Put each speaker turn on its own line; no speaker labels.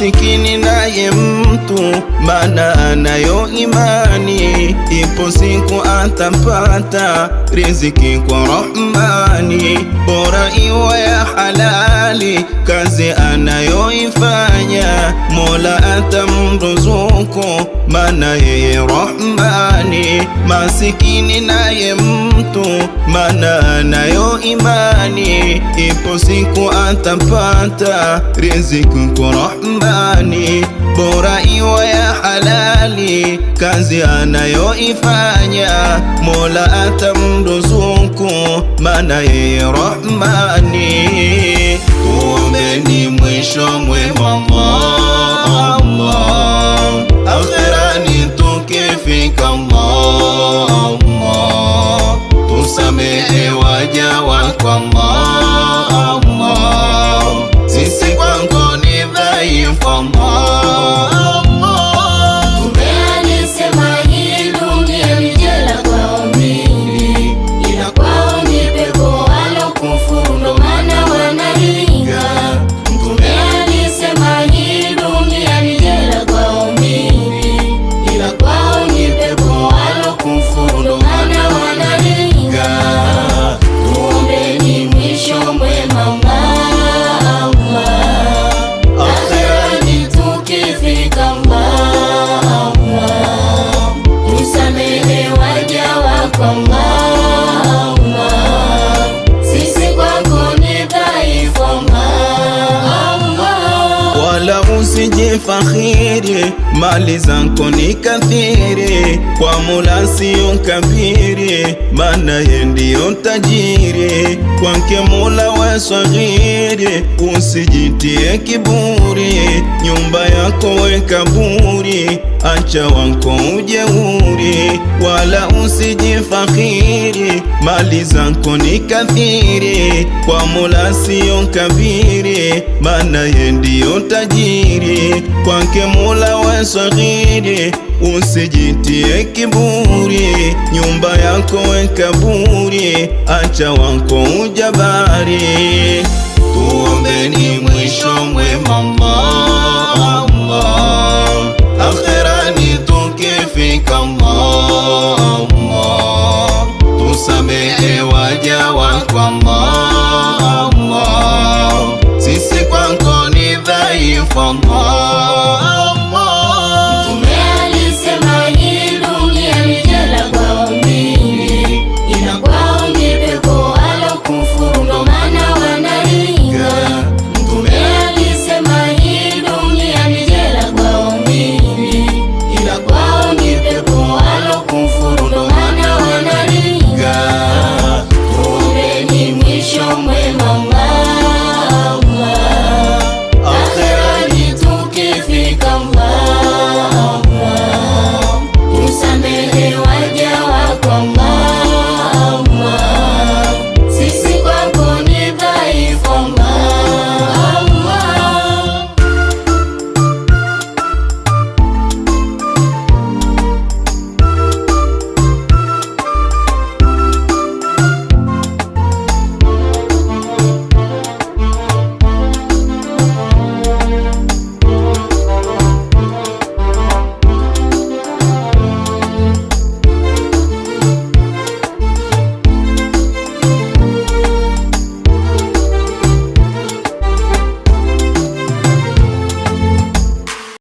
masikini naye mtu, maana anayo imani, ipo siku atapata riziki kwa Rahmani. Bora iwe ya halali kazi anayoifanya, Mola atamruzuku, maana yeye Rahmani. Masikini naye mtu, maana anayo imani, ipo siku atapata riziki kwa Rahmani. Bora iwe ya halali kazi anayoifanya, Mola atamruzuku, maana yeye Rahmani. Tuombeni mwisho mwema Allah, Allah, akhirani tukifika Allah, Allah, tusamehe waja wako Allah, Allah, sisi kwako ni dhaifu Allah. Wala usijifakhiri, mali zako ni kathiri, kwa Mola sio kabiri, maana yeye ndiyo tajiri. Kwake Mola we saghiri, usijitie kiburi, nyumba yako we kaburi, acha wako ujeuri. Wala usijifakhiri, mali zako ni kathiri, kwa Mola sio kabiri, maana yeye ndiyo tajiri. Kwake Mola we saghiri, usijitie kiburi, nyumba yako we kaburi, acha wako ujabari. Tuombeni mwisho mwema Allah, Allah, akhirani tukifika Allah, Allah, tusamehe waja wako Allah, Allah, sisi kwako ni dhaifu Allah.